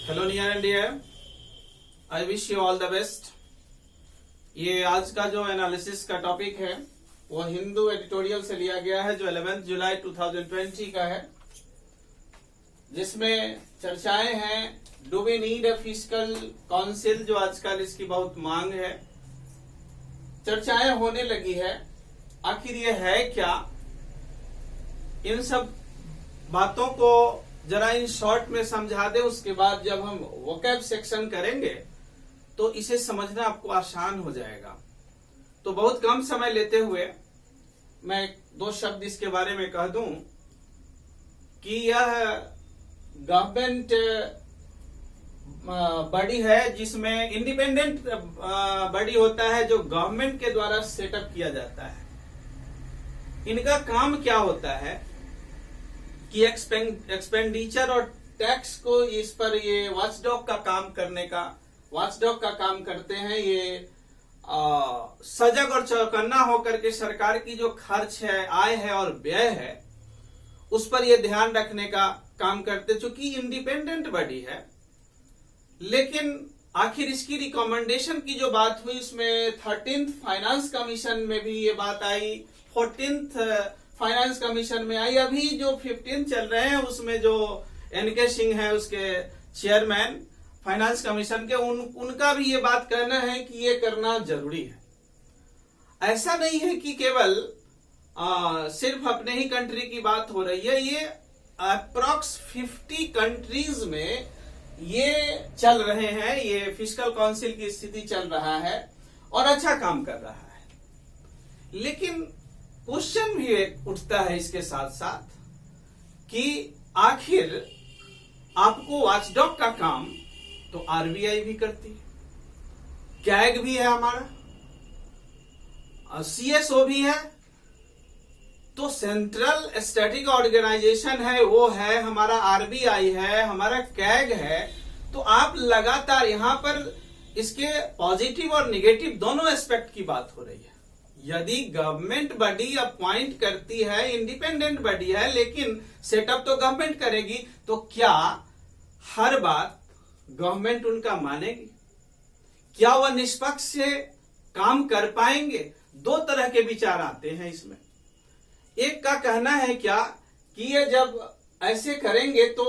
Hello near and dear, I wish you all the best. ये आज का जो एनालिसिस का टॉपिक है वो हिंदू एडिटोरियल से लिया गया है जो 11 जुलाई 2020 का है, जिसमें चर्चाएं हैं do we need a fiscal council, जो आजकल इसकी बहुत मांग है। चर्चाएं होने लगी है, आखिर ये है क्या। इन सब बातों को जरा इन शॉर्ट में समझा दे, उसके बाद जब हम वोकैब सेक्शन करेंगे तो इसे समझना आपको आसान हो जाएगा। तो बहुत कम समय लेते हुए मैं दो शब्द इसके बारे में कह दूं कि यह गवर्नमेंट बॉडी है, जिसमें इंडिपेंडेंट बॉडी होता है जो गवर्नमेंट के द्वारा सेटअप किया जाता है। इनका काम क्या होता है कि एक्सपेंडिचर और टैक्स को इस पर ये वॉचडॉग का काम करते हैं। ये सजग और चौकन्ना होकर के सरकार की जो खर्च है, आय है और व्यय है, उस पर ये ध्यान रखने का काम करते, चूंकि इंडिपेंडेंट बॉडी है। लेकिन आखिर इसकी रिकमेंडेशन की जो बात हुई, उसमें 13th फाइनेंस कमीशन में भी ये बात आई, 14th फाइनेंस कमीशन में आई, अभी जो 15 चल रहे हैं उसमें जो एनके सिंह है उसके चेयरमैन फाइनेंस कमीशन के, उनका भी ये बात कहना है कि ये करना जरूरी है। ऐसा नहीं है कि केवल सिर्फ अपने ही कंट्री की बात हो रही है, ये अप्रॉक्स 50 कंट्रीज में ये चल रहे हैं। ये फिस्कल काउंसिल की स्थिति चल रहा है और अच्छा काम कर रहा है। लेकिन क्वेश्चन भी एक उठता है इसके साथ साथ कि आखिर आपको वॉचडॉग का काम तो आरबीआई भी करती है, कैग भी है हमारा, सीएसओ भी है, तो सेंट्रल स्टैटिक ऑर्गेनाइजेशन है वो है, हमारा आरबीआई है, हमारा कैग है। तो आप लगातार यहां पर इसके पॉजिटिव और निगेटिव दोनों एस्पेक्ट की बात हो रही है। यदि गवर्नमेंट बॉडी अपॉइंट करती है, इंडिपेंडेंट बॉडी है, लेकिन सेटअप तो गवर्नमेंट करेगी, तो क्या हर बात गवर्नमेंट उनका मानेगी? क्या वह निष्पक्ष से काम कर पाएंगे? दो तरह के विचार आते हैं इसमें। एक का कहना है क्या कि ये जब ऐसे करेंगे तो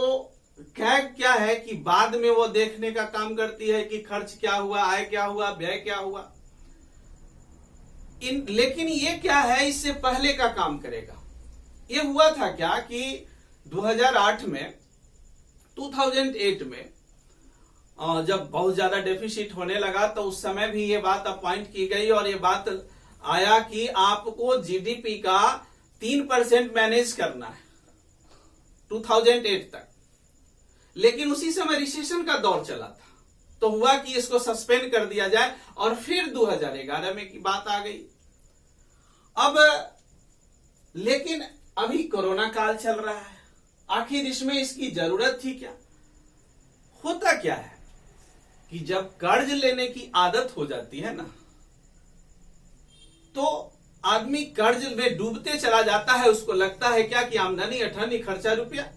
कैग क्या है कि बाद में वो देखने का काम करती है कि खर्च क्या हुआ, आय क्या हुआ, व्यय क्या हुआ। लेकिन ये क्या है, इससे पहले का काम करेगा। ये हुआ था क्या कि 2008 में 2008 में जब बहुत ज्यादा डेफिसिट होने लगा तो उस समय भी ये बात अपॉइंट की गई और ये बात आया कि आपको जीडीपी का 3% मैनेज करना है 2008 तक। लेकिन उसी समय रिसेशन का दौर चला था, तो हुआ कि इसको सस्पेंड कर दिया जाए और फिर 2011 में की बात आ गई। अब लेकिन अभी कोरोना काल चल रहा है, आखिर इसमें इसकी जरूरत थी क्या? होता क्या है कि जब कर्ज लेने की आदत हो जाती है ना, तो आदमी कर्ज में डूबते चला जाता है। उसको लगता है क्या कि आमदनी अठन्नी खर्चा रुपया,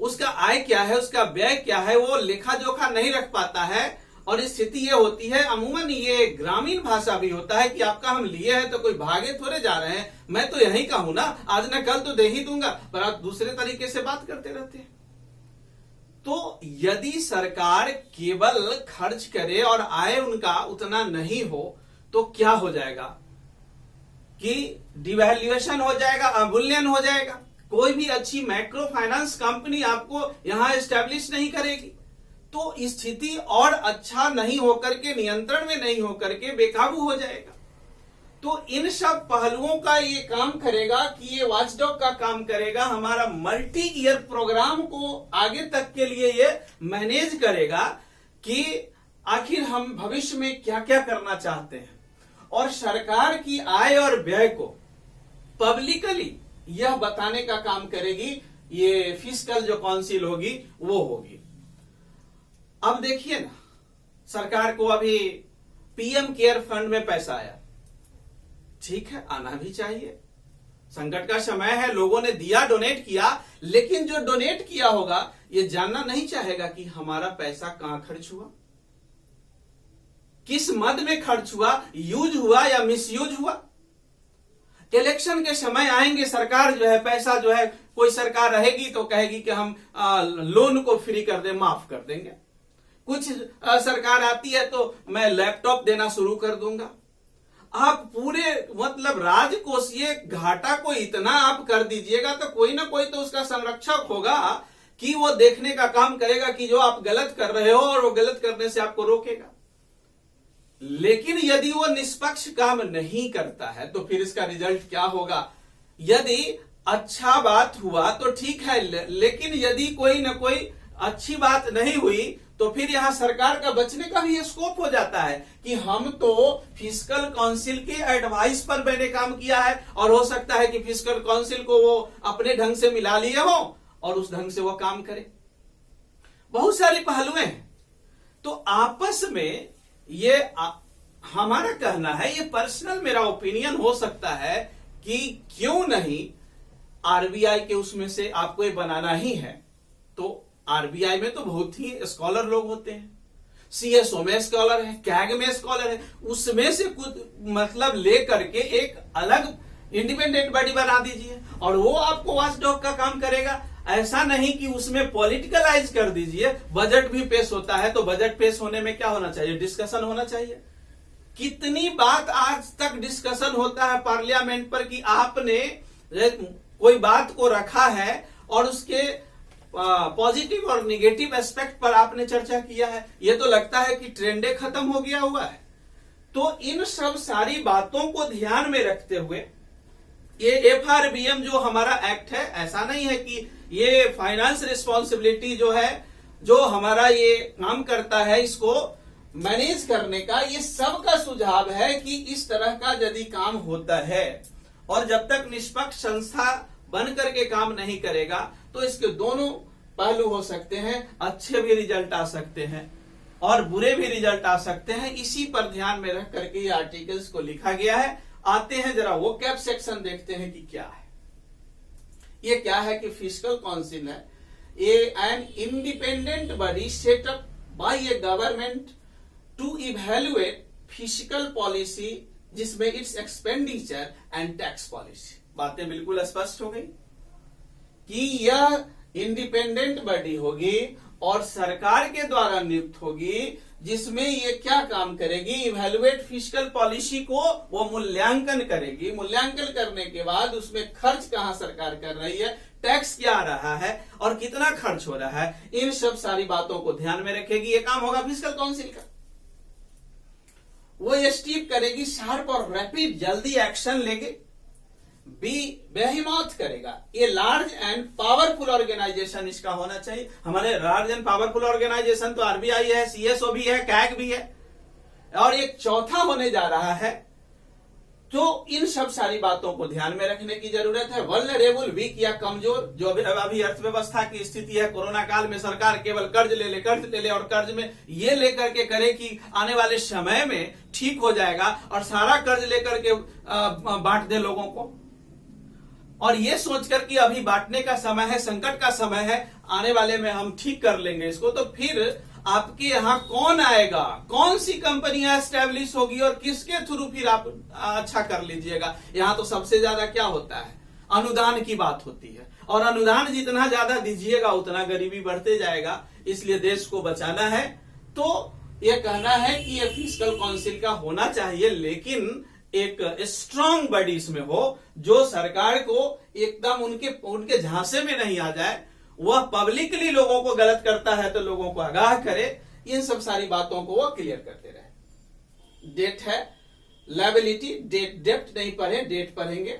उसका आय क्या है, उसका व्यय क्या है, वो लेखा जोखा नहीं रख पाता है। और स्थिति ये होती है, अमूमन ये ग्रामीण भाषा भी होता है कि आपका हम लिए हैं तो कोई भागे थोड़े जा रहे हैं, मैं तो यहीं का हूं ना, आज न कल तो दे ही दूंगा, पर आप दूसरे तरीके से बात करते रहते हैं। तो यदि सरकार केवल खर्च करे और आय उनका उतना नहीं हो तो क्या हो जाएगा कि डिवैल्यूएशन हो जाएगा, अवमूल्यन हो जाएगा। कोई भी अच्छी माइक्रो फाइनेंस कंपनी आपको यहां एस्टेब्लिश नहीं करेगी, तो स्थिति और अच्छा नहीं होकर के, नियंत्रण में नहीं होकर के बेकाबू हो जाएगा। तो इन सब पहलुओं का ये काम करेगा कि ये वॉचडॉग का काम करेगा, हमारा मल्टी ईयर प्रोग्राम को आगे तक के लिए ये मैनेज करेगा कि आखिर हम भविष्य में क्या क्या करना चाहते हैं, और सरकार की आय और व्यय को पब्लिकली यह बताने का काम करेगी। ये फिस्कल जो काउंसिल होगी वो होगी। अब देखिए ना, सरकार को अभी पीएम केयर फंड में पैसा आया, ठीक है, आना भी चाहिए, संकट का समय है, लोगों ने दिया, डोनेट किया, लेकिन जो डोनेट किया होगा ये जानना नहीं चाहेगा कि हमारा पैसा कहां खर्च हुआ, किस मद में खर्च हुआ, यूज हुआ या मिसयूज हुआ। इलेक्शन के समय आएंगे, सरकार जो है पैसा जो है, कोई सरकार रहेगी तो कहेगी कि हम लोन को फ्री कर दें, माफ कर देंगे। कुछ सरकार आती है तो मैं लैपटॉप देना शुरू कर दूंगा। आप पूरे मतलब राजकोषीय घाटा को इतना आप कर दीजिएगा तो कोई ना कोई तो उसका संरक्षक होगा कि वो देखने का काम करेगा कि जो आप गलत कर रहे हो और वो गलत करने से आपको रोकेगा। लेकिन यदि वो निष्पक्ष काम नहीं करता है तो फिर इसका रिजल्ट क्या होगा। यदि अच्छा बात हुआ तो ठीक है, लेकिन यदि कोई ना कोई अच्छी बात नहीं हुई तो फिर यहां सरकार का बचने का भी स्कोप हो जाता है कि हम तो फिस्कल काउंसिल के एडवाइस पर मैंने काम किया है और हो सकता है कि फिस्कल काउंसिल को वो अपने ढंग से मिला लिए हो और उस ढंग से वो काम करे। बहुत सारे पहलू हैं। तो आपस में ये हमारा कहना है, ये पर्सनल मेरा ओपिनियन हो सकता है कि क्यों नहीं आरबीआई के उसमें से आपको ये बनाना ही है। तो आरबीआई में तो बहुत ही स्कॉलर लोग होते हैं, सीएसओ में स्कॉलर है, कैग में स्कॉलर है, उसमें से कुछ मतलब ले करके एक अलग इंडिपेंडेंट बॉडी बना दीजिए और वो आपको वॉचडॉग का काम करेगा। ऐसा नहीं कि उसमें पॉलिटिकलाइज कर दीजिए। बजट भी पेश होता है तो बजट पेश होने में क्या होना चाहिए, डिस्कशन होना चाहिए। कितनी बात आज तक डिस्कशन होता है पार्लियामेंट पर कि आपने कोई बात को रखा है और उसके पॉजिटिव और निगेटिव एस्पेक्ट पर आपने चर्चा किया है। ये तो लगता है कि ट्रेंडे खत्म हो गया हुआ है। तो इन सब सारी बातों को ध्यान में रखते हुए ये एफआरबीएम जो हमारा एक्ट है, ऐसा नहीं है कि ये फाइनेंस रिस्पॉन्सिबिलिटी जो है, जो हमारा ये काम करता है इसको मैनेज करने का, ये सबका सुझाव है कि इस तरह का यदि काम होता है और जब तक निष्पक्ष संस्था बन करके काम नहीं करेगा तो इसके दोनों पहलू हो सकते हैं। अच्छे भी रिजल्ट आ सकते हैं और बुरे भी रिजल्ट आ सकते हैं। इसी पर ध्यान में रख करके ये आर्टिकल्स को लिखा गया है। आते हैं जरा वो कैप सेक्शन देखते हैं कि क्या है। ये क्या है कि फिस्कल काउंसिल है an independent body set up by a government to evaluate fiscal policy, जिसमें it's expenditure and tax policy. बातें बिल्कुल स्पष्ट हो गई कि यह इंडिपेंडेंट बॉडी होगी और सरकार के द्वारा नियुक्त होगी, जिसमें ये क्या काम करेगी, इवैल्यूएट फिस्कल पॉलिसी को वो मूल्यांकन करेगी। मूल्यांकन करने के बाद उसमें खर्च कहां सरकार कर रही है, टैक्स क्या आ रहा है और कितना खर्च हो रहा है, इन सब सारी बातों को ध्यान में रखेगी। ये काम होगा फिस्कल काउंसिल का। वो ये स्टीप करेगी, शार्प और रैपिड जल्दी एक्शन लेंगे, बी बेहिमात करेगा। ये लार्ज एंड पावरफुल ऑर्गेनाइजेशन इसका होना चाहिए। हमारे लार्ज एंड पावरफुल ऑर्गेनाइजेशन तो आरबीआई है, सीएसओ भी है, कैग भी है, और एक चौथा होने जा रहा है। तो इन सब सारी बातों को ध्यान में रखने की जरूरत है। वल्नरेबल, वीक या कमजोर, जो अभी अर्थव्यवस्था की स्थिति है, कोरोना काल में सरकार केवल कर्ज ले ले और कर्ज में ये लेकर के करे कि आने वाले समय में ठीक हो जाएगा और सारा कर्ज लेकर के बांट दे लोगों को, और ये सोचकर कि अभी बांटने का समय है, संकट का समय है, आने वाले में हम ठीक कर लेंगे इसको। तो फिर आपके यहां कौन आएगा, कौन सी कंपनियां एस्टेब्लिश होगी और किसके थ्रू फिर आप अच्छा कर लीजिएगा। यहां तो सबसे ज्यादा क्या होता है, अनुदान की बात होती है, और अनुदान जितना ज्यादा दीजिएगा उतना गरीबी बढ़ते जाएगा। इसलिए देश को बचाना है तो यह कहना है कि यह फिस्कल काउंसिल का होना चाहिए, लेकिन एक स्ट्रांग बॉडी इसमें हो जो सरकार को एकदम उनके झांसे में नहीं आ जाए। वह पब्लिकली लोगों को गलत करता है तो लोगों को आगाह करे। इन सब सारी बातों को वह क्लियर करते रहे। डेट है लायबिलिटी, डेप्ट नहीं पढ़े, डेट पढ़ेंगे।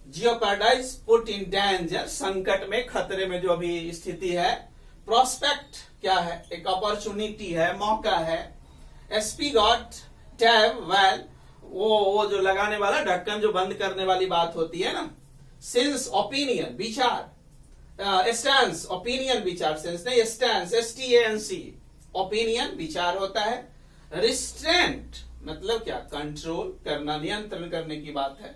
जियोपार्डाइज, पुट इन डेंजर, संकट में, खतरे में जो अभी स्थिति है। प्रोस्पेक्ट क्या है, एक अपॉर्चुनिटी है, मौका है। एसपी गॉट, टैब, वेल, वो जो लगाने वाला ढक्कन जो बंद करने वाली बात होती है ना। सेंस, ओपिनियन, विचार। स्टैंस, ओपिनियन विचार, सेंस नहीं, स्टैंस, STANC, ओपिनियन विचार होता है। रिस्ट्रेंट मतलब क्या, कंट्रोल करना, नियंत्रण करने की बात है।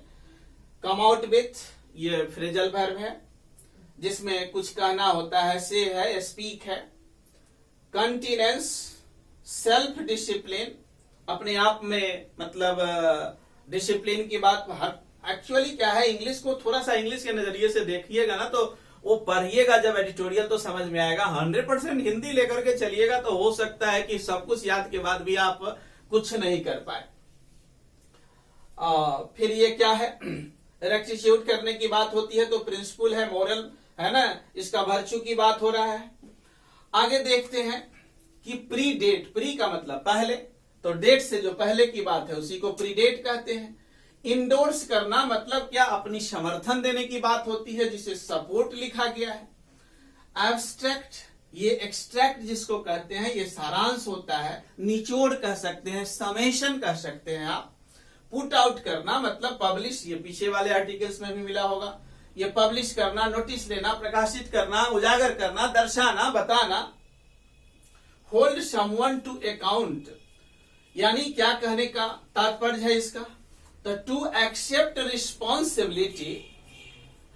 कम आउट विथ, ये फ्रेजल वर्ब है। जिसमें कुछ कहना होता है, से है, स्पीक है, कंटिनेंस, सेल्फ डिसिप्लिन, अपने आप में मतलब डिसिप्लिन की बात। एक्चुअली क्या है, इंग्लिश को थोड़ा सा इंग्लिश के नजरिए से देखिएगा ना, तो वो पढ़िएगा जब एडिटोरियल तो समझ में आएगा। 100% हिंदी लेकर के चलिएगा तो हो सकता है कि सब कुछ याद के बाद भी आप कुछ नहीं कर पाए। फिर ये क्या है, रेक्टिट्यूड करने की बात होती है तो प्रिंसिपल है, मोरल है ना, इसका वर्च्यू की बात हो रहा है। आगे देखते हैं कि प्री डेट, प्री का मतलब पहले, तो डेट से जो पहले की बात है उसी को प्री डेट कहते हैं। इंडोर्स करना मतलब क्या, अपनी समर्थन देने की बात होती है, जिसे सपोर्ट लिखा गया है। एब्स्ट्रैक्ट, ये एक्सट्रैक्ट जिसको कहते हैं, ये सारांश होता है, निचोड़ कह सकते हैं, समेशन कह सकते हैं आप। पुट आउट करना मतलब पब्लिश, ये पीछे वाले आर्टिकल्स में भी मिला होगा, ये पब्लिश करना, नोटिस लेना, प्रकाशित करना, उजागर करना, दर्शाना, बताना। होल्ड समवन टू अकाउंट, यानी क्या कहने का तात्पर्य है इसका, तो to accept responsibility,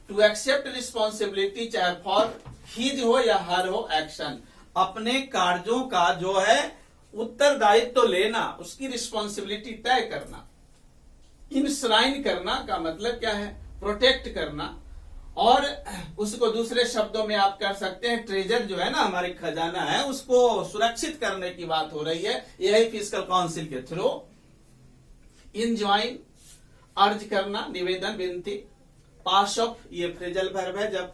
to accept responsibility, चाहे फॉर हिज हो या हर हो एक्शन, अपने कार्यों का जो है उत्तरदायित्व तो लेना, उसकी रिस्पॉन्सिबिलिटी तय करना। इंश्राइन करना का मतलब क्या है, प्रोटेक्ट करना, और उसको दूसरे शब्दों में आप कर सकते हैं ट्रेजर जो है ना, हमारे खजाना है, उसको सुरक्षित करने की बात हो रही है, यही फिस्कल काउंसिल के थ्रू। इनजॉइन, अर्ज करना, निवेदन, विनती। पास ऑफ, ये फ्रेजल वर्ब है, जब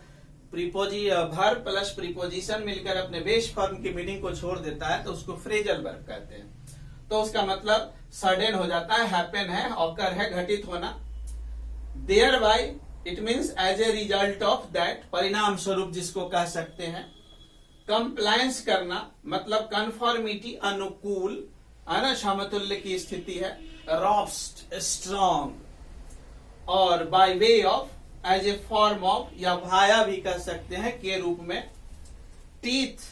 वर्ब प्लस प्रीपोजिशन मिलकर अपने बेस फॉर्म की मीनिंग को छोड़ देता है तो उसको फ्रेजल वर्ब कहते हैं। तो उसका मतलब सडन हो जाता है, हैपन है, ऑकर है, घटित होना। Thereby, it means as a result of that, परिणाम स्वरूप जिसको कह सकते हैं। कंप्लायंस करना मतलब कन्फॉर्मिटी, अनुकूल है ना, समतुल्य की स्थिति है। रॉब्स्ट, स्ट्रॉन्ग, और by way of, as a form of, या भाया भी कह सकते हैं के रूप में। टीथ,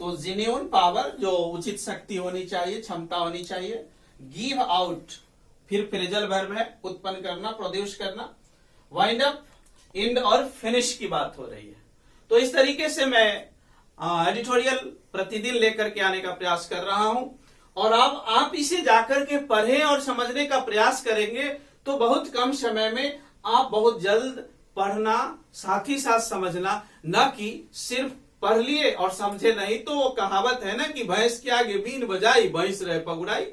तो जेन्युइन पावर, जो उचित शक्ति होनी चाहिए, क्षमता होनी चाहिए। गिव आउट, फिर फ्रेजल वर्ब है, उत्पन्न करना, प्रोड्यूस करना। वाइंड अप, एंड और फिनिश की बात हो रही है। तो इस तरीके से मैं एडिटोरियल प्रतिदिन लेकर के आने का प्रयास कर रहा हूं, और अब आप इसे जाकर के पढ़ें और समझने का प्रयास करेंगे तो बहुत कम समय में आप बहुत जल्द पढ़ना, साथ ही साथ समझना, न कि सिर्फ पढ़ लिए और समझे नहीं। तो वो कहावत है ना कि भैंस के आगे बीन बजाई, भैंस रहे पगुड़ाई,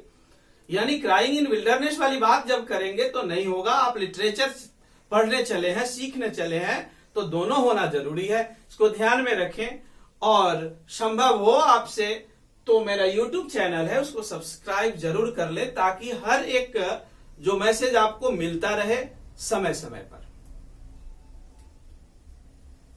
यानी क्राइंग इन विल्डरनेस वाली बात जब करेंगे तो नहीं होगा। आप लिटरेचर पढ़ने चले हैं, सीखने चले हैं, तो दोनों होना जरूरी है, इसको ध्यान में रखें। और संभव हो आपसे तो मेरा YouTube चैनल है उसको सब्सक्राइब जरूर कर ले, ताकि हर एक जो मैसेज आपको मिलता रहे समय समय पर।